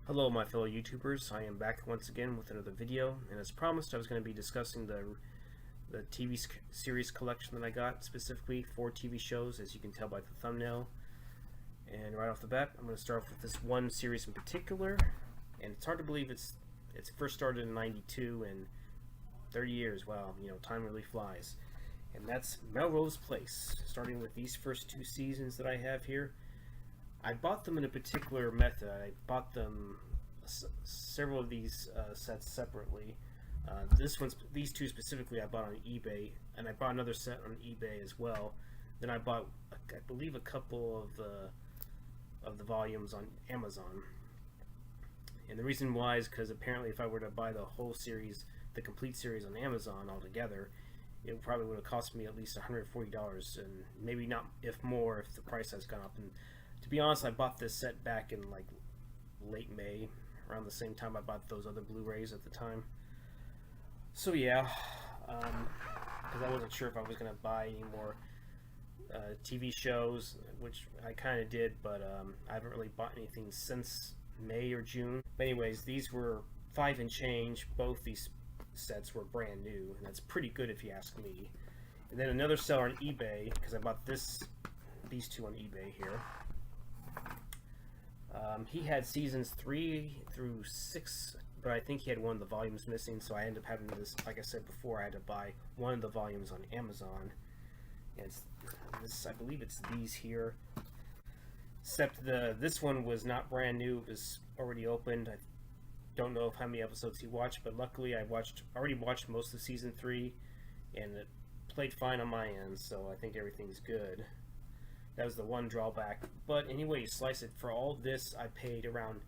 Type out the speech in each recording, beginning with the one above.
Hello my fellow YouTubers, I am back once again with another video, and as promised I was going to be discussing the TV series collection that I got, specifically 4 TV shows, as you can tell by the thumbnail. And right off the bat, I'm going to start off with this one series in particular, and it's hard to believe it's first started in '92, and 30 years, wow, time really flies. And that's Melrose Place, starting with these first 2 seasons that I have here. I bought them in a particular method. I bought them several of these sets separately. These 2 specifically, I bought on eBay, and I bought another set on eBay as well. Then I bought, I believe, a couple of the volumes on Amazon. And the reason why is because apparently, if I were to buy the whole series, the complete series on Amazon altogether, it probably would have cost me at least $140, and maybe not, if more, if the price has gone up. And to be honest, I bought this set back in like late May, around the same time I bought those other Blu-rays at the time. So yeah, because I wasn't sure if I was going to buy any more TV shows, which I kind of did, but I haven't really bought anything since May or June. But anyways, these were $5 and change. Both these sets were brand new, and that's pretty good if you ask me. And then another seller on eBay, because I bought these 2 on eBay here. He had seasons 3 through 6, but I think he had one of the volumes missing, so I ended up having this, like I said before, I had to buy one of the volumes on Amazon. And I believe it's these here. Except this one was not brand new, it was already opened. I don't know how many episodes he watched, but luckily I already watched most of season 3, and it played fine on my end, so I think everything's good. That was the one drawback. But anyway, you slice it, for all this I paid around,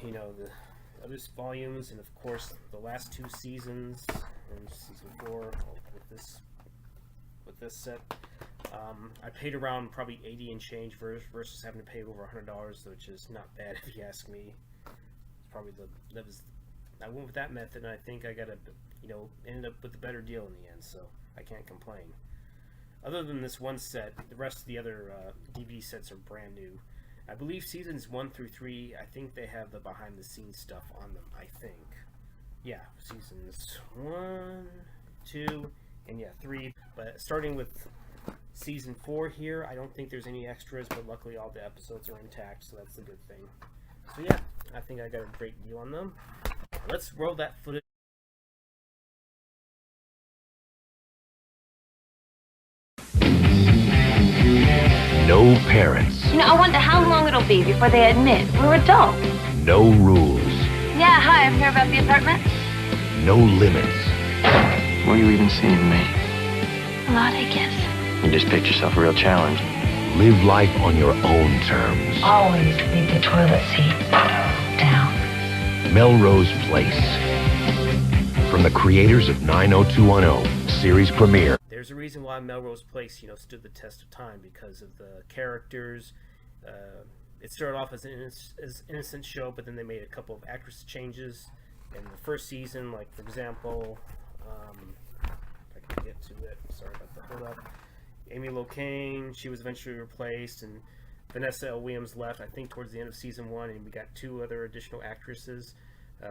the other volumes, and of course the last 2 seasons, and season 4 with this set. I paid around probably 80 and change versus having to pay over $100, which is not bad if you ask me. It's probably I went with that method, and I think I got ended up with a better deal in the end, so I can't complain. Other than this one set, the rest of the other DVD sets are brand new. I believe seasons 1 through 3, I think they have the behind the scenes stuff on them, I think. Yeah, seasons 1, 2, and yeah, 3. But starting with season 4 here, I don't think there's any extras, but luckily all the episodes are intact, so that's a good thing. So yeah, I think I got a great deal on them. Let's roll that footage. No parents. I wonder how long it'll be before they admit we're adults. No rules. Yeah, hi, I'm here about the apartment. No limits. What are you even seeing in me? A lot, I guess. You just picked yourself a real challenge. Live life on your own terms. Always leave the toilet seat down. Melrose Place. From the creators of 90210, series premiere. There's a reason why Melrose Place, stood the test of time, because of the characters. It started off as an innocent show, but then they made a couple of actress changes. In the first season, like for example, if I can get to it, sorry about the hold up. Amy Locane, she was eventually replaced, and Vanessa L. Williams left, I think, towards the end of season 1, and we got 2 other additional actresses.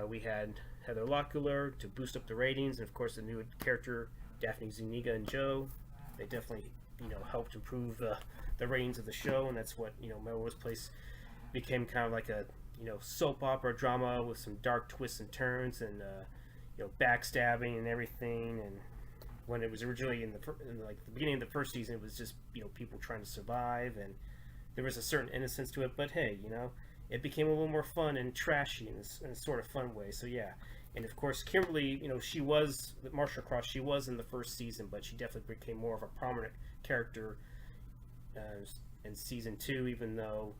We had Heather Locklear to boost up the ratings, and of course the new character Daphne Zuniga and Joe. They definitely, helped improve the ratings of the show, and that's what, Melrose Place became kind of like a, soap opera drama with some dark twists and turns, and, backstabbing and everything. And when it was originally in the beginning of the first season, it was just, people trying to survive, and there was a certain innocence to it, but hey, it became a little more fun and trashy in a sort of fun way, so yeah. And of course, Kimberly, she was, Marcia Cross, she was in the first season, but she definitely became more of a prominent character in season 2, even though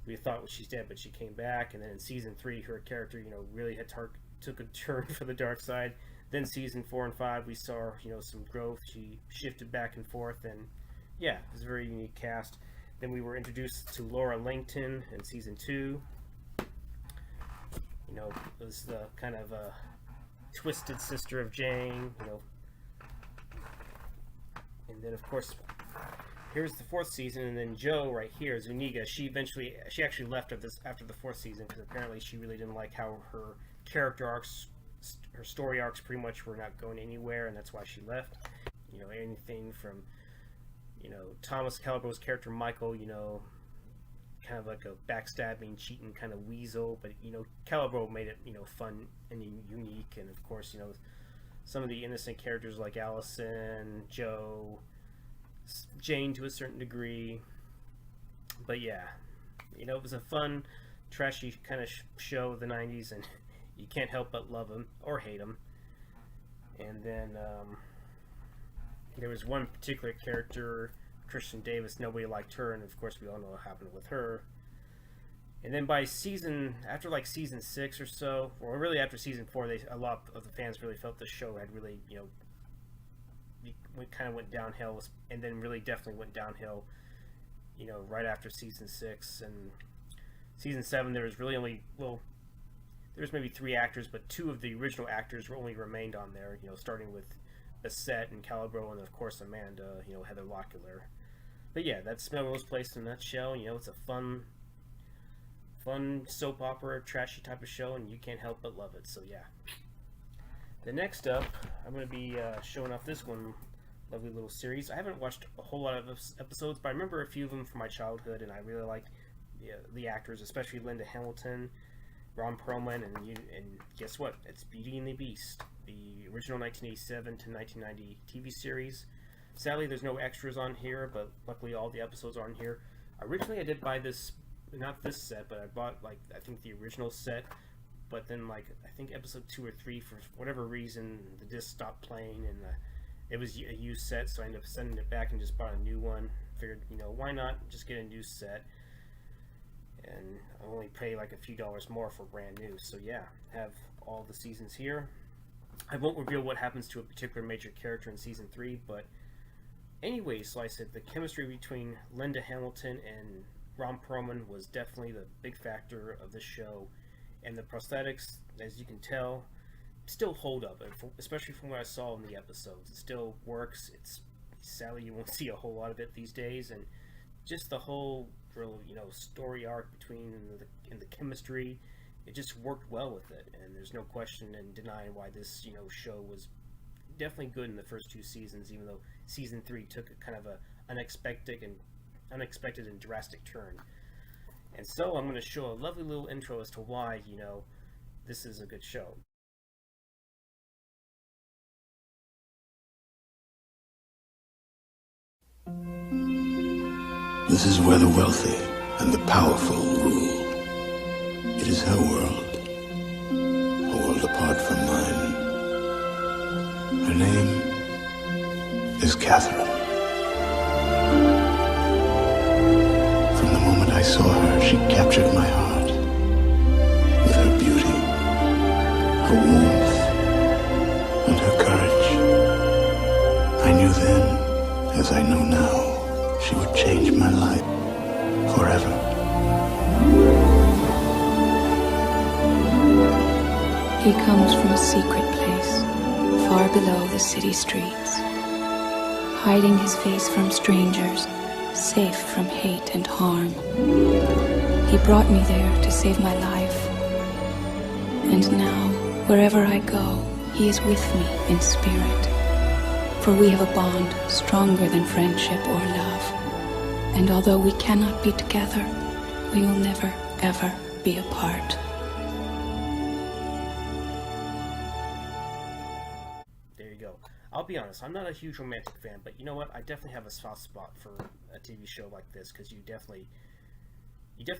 we thought she's dead, but she came back. And then in season 3, her character, really had took a turn for the dark side. Then season 4 and 5, we saw, some growth. She shifted back and forth, and yeah, it was a very unique cast. Then we were introduced to Laura Langton in season 2. It was the kind of twisted sister of Jane, and then of course here's the 4th season, and then Jo right here, Zuniga, she actually left after the 4th season because apparently she really didn't like how her character arcs, her story arcs pretty much were not going anywhere, and that's why she left. You know, anything from, you know, Thomas Calabro's character Michael, you know, kind of like a backstabbing, cheating kind of weasel, but, you know, Calabro made it, you know, fun and unique, and of course, you know, some of the innocent characters like Allison, Jo, Jane to a certain degree. But yeah, you know, it was a fun, trashy kind of show of the 90s, and you can't help but love him or hate him. And then there was one particular character, Christian Davis. Nobody liked her, and of course we all know what happened with her. And then after season 6 or so, or really after season 4, a lot of the fans really felt the show had really, you know, kind of went downhill, and then really definitely went downhill, you know, right after season 6. And season 7, there was really only, well, there was maybe 3 actors, but 2 of the original actors were only remained on there, you know, starting with Bassett and Calabro, and of course Amanda, you know, Heather Locklear. But yeah, that's Melrose Place in a nutshell. You know, it's a fun soap opera, trashy type of show, and you can't help but love it. So yeah. The next up, I'm going to be showing off this one lovely little series. I haven't watched a whole lot of episodes, but I remember a few of them from my childhood, and I really liked the actors, especially Linda Hamilton, Ron Perlman, and guess what? It's Beauty and the Beast, the original 1987 to 1990 TV series. Sadly, there's no extras on here, but luckily all the episodes are on here. Originally, I did buy this, not this set, but I bought, like, I think the original set, but then, like, I think episode 2 or 3, for whatever reason, the disc stopped playing, and it was a used set, so I ended up sending it back and just bought a new one. Figured, you know, why not just get a new set, and I'll only pay like a few dollars more for brand new. So yeah, have all the seasons here. I won't reveal what happens to a particular major character in season 3, but anyway, so I said the chemistry between Linda Hamilton and Ron Perlman was definitely the big factor of the show, and the prosthetics, as you can tell, still hold up, especially from what I saw in the episodes. It still works. It's sadly you won't see a whole lot of it these days, and just the whole real, you know, story arc between and the chemistry, it just worked well with it, and there's no question in denying why this, you know, show was definitely good in the first 2 seasons, even though season 3 took a kind of a unexpected and drastic turn. And so I'm going to show a lovely little intro as to why, you know, this is a good show. This is where the wealthy and the powerful rule. It is her world, a world apart from mine. Her name is Catherine. From the moment I saw her, she captured my heart with her beauty, her warmth, and her courage. I knew then, as I know now, she would change my life forever. He comes from a secret place, far below the city streets, hiding his face from strangers, safe from hate and harm. He brought me there to save my life. And now, wherever I go, he is with me in spirit. For we have a bond stronger than friendship or love. And although we cannot be together, we will never, ever be apart. There you go. I'll be honest, I'm not a huge romantic fan, but you know what? I definitely have a soft spot for a TV show like this, because you definitely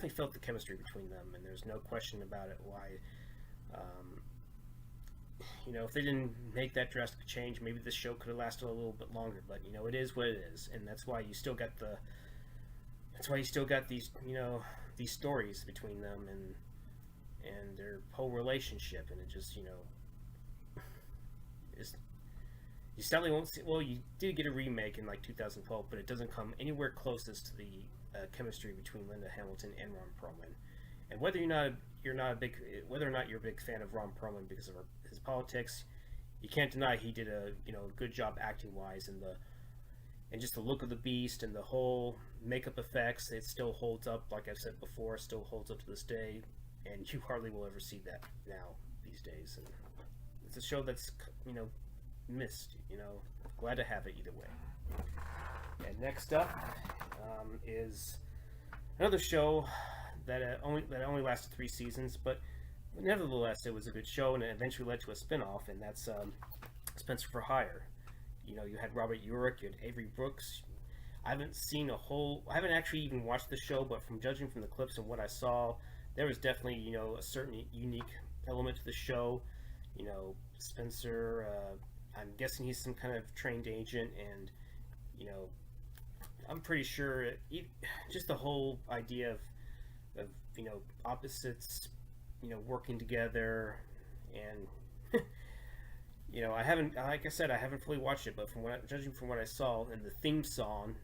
felt the chemistry between them, and there's no question about it why. You know, if they didn't make that drastic change, maybe this show could have lasted a little bit longer. But you know, it is what it is, and that's why you still got these, you know, these stories between them and their whole relationship, and it just, you know, is. You sadly won't see. Well, you did get a remake in like 2012, but it doesn't come anywhere closest to the chemistry between Linda Hamilton and Ron Perlman. And whether or not you're a big fan of Ron Perlman because of his politics, you can't deny he did a good job acting wise, and and just the look of the beast and the whole makeup effects, it still holds up. Like I've said before, still holds up to this day, and you hardly will ever see that now these days. And it's a show that's, you know, missed. You know, glad to have it either way. And next up is another show that only lasted 3 seasons, but nevertheless it was a good show, and it eventually led to a spin-off, and that's Spencer for Hire. You know, you had Robert Urich, you had Avery Brooks. I haven't actually even watched the show, but from judging from the clips and what I saw, there was definitely, you know, a certain unique element to the show. You know, Spencer, I'm guessing he's some kind of trained agent, and, you know, I'm pretty sure just the whole idea of you know, opposites, you know, working together, and you know, I haven't, like I said, I haven't fully watched it, but judging from what I saw, and the theme song,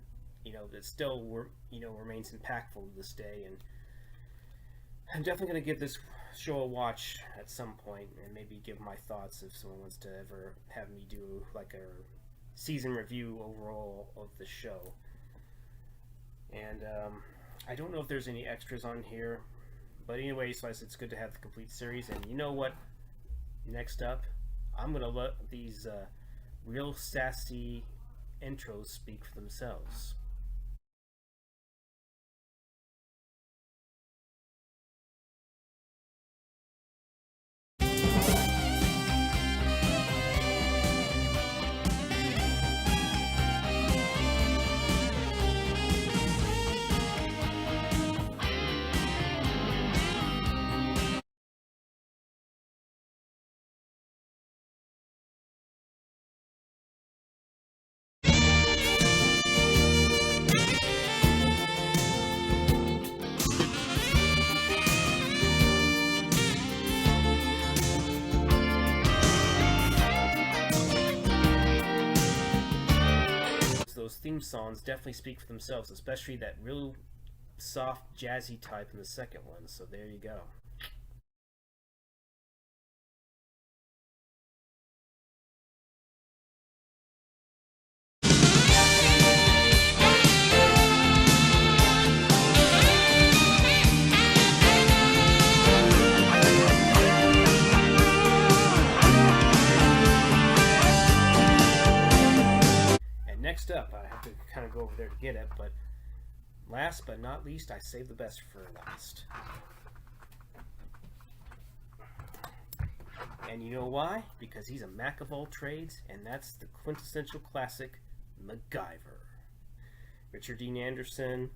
you know, that still remains impactful to this day, and I'm definitely going to give this show a watch at some point, and maybe give my thoughts if someone wants to ever have me do like a season review overall of the show. And I don't know if there's any extras on here, but anyway, so it's good to have the complete series. And you know what? Next up, I'm gonna let these real sassy intros speak for themselves. Those theme songs definitely speak for themselves, especially that real soft jazzy type in the second one. So there you go. Next up, I have to kind of go over there to get it, but last but not least, I saved the best for last. And you know why? Because he's a Mac of all trades, and that's the quintessential classic MacGyver. Richard Dean Anderson.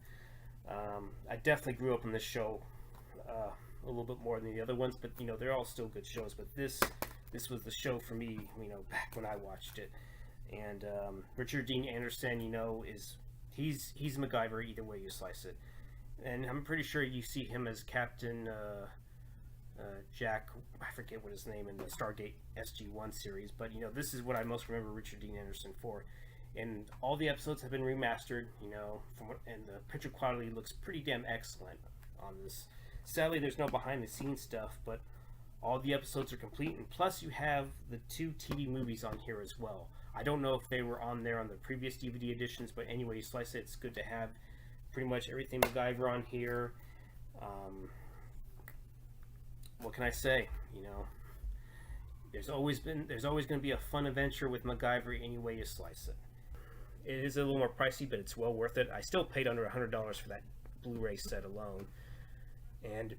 I definitely grew up on this show a little bit more than the other ones, but you know, they're all still good shows. But this was the show for me, you know, back when I watched it. And Richard Dean Anderson, you know, he's MacGyver either way you slice it. And I'm pretty sure you see him as Captain Jack, I forget what his name in the Stargate SG-1 series, but you know, this is what I most remember Richard Dean Anderson for. And all the episodes have been remastered, you know, and the picture quality looks pretty damn excellent on this. Sadly, there's no behind the scenes stuff, but all the episodes are complete, and plus you have the 2 TV movies on here as well. I don't know if they were on there on the previous DVD editions, but anyway, you slice it, it's good to have pretty much everything MacGyver on here. What can I say? You know, there's always going to be a fun adventure with MacGyver any way you slice it. It is a little more pricey, but it's well worth it. I still paid under $100 for that Blu-ray set alone, and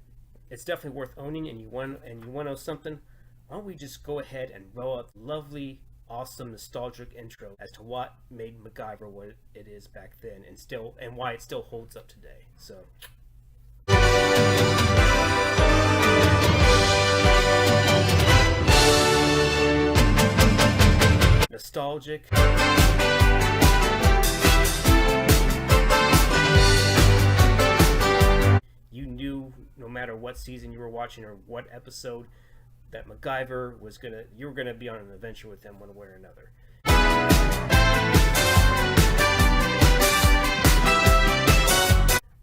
it's definitely worth owning. And you want to know something? Why don't we just go ahead and roll up lovely, awesome, nostalgic intro as to what made MacGyver what it is back then, and why it still holds up today. So. Nostalgic. You knew no matter what season you were watching or what episode that MacGyver you were gonna be on an adventure with him one way or another.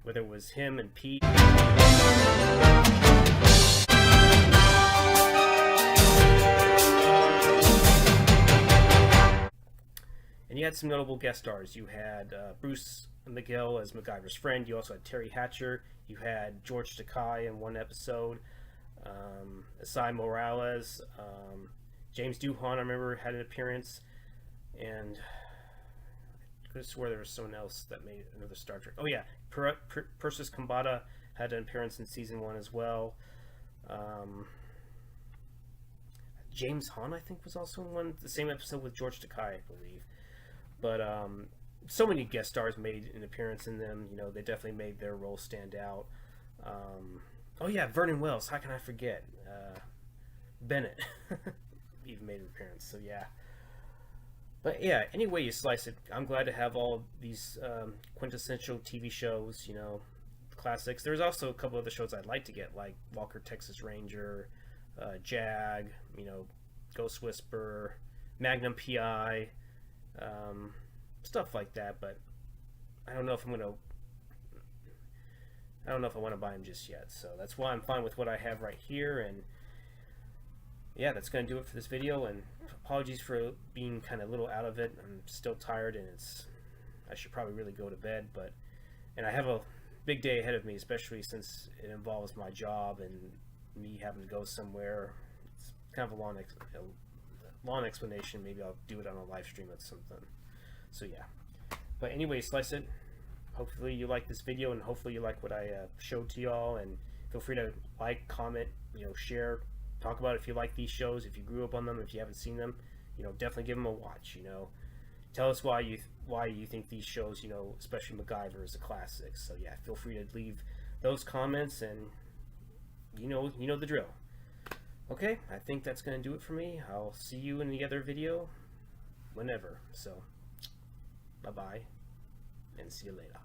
Whether it was him and Pete. And you had some notable guest stars. You had Bruce Miguel as MacGyver's friend. You also had Terry Hatcher. You had George Takei in one episode. Asai Morales. James Doohan, I remember, had an appearance. And I could have swore there was someone else that made another Star Trek. Oh yeah, Persis Khambatta had an appearance in season 1 as well. James Hahn, I think, was also in the same episode with George Takei, I believe. But so many guest stars made an appearance in them. You know, they definitely made their role stand out. Oh yeah, Vernon Wells. How can I forget? Bennett even made an appearance. So yeah. But yeah, any way you slice it, I'm glad to have all these quintessential TV shows, you know, classics. There's also a couple other shows I'd like to get, like Walker, Texas Ranger, Jag, you know, Ghost Whisperer, Magnum PI, stuff like that. But I don't know if I want to buy them just yet. So that's why I'm fine with what I have right here. And yeah, that's going to do it for this video, and apologies for being kind of a little out of it. I'm still tired, and I should probably really go to bed, and I have a big day ahead of me, especially since it involves my job and me having to go somewhere. It's kind of a long explanation. Maybe I'll do it on a live stream or something. So yeah, but anyway, slice it. Hopefully you like this video, and hopefully you like what I showed to y'all, and feel free to like, comment, you know, share. Talk about if you like these shows, if you grew up on them, if you haven't seen them, you know, definitely give them a watch. You know, tell us why you think these shows, you know, especially MacGyver, is a classic. So yeah, feel free to leave those comments, and you know the drill. Okay, I think that's gonna do it for me. I'll see you in the other video whenever. So bye bye, and see you later.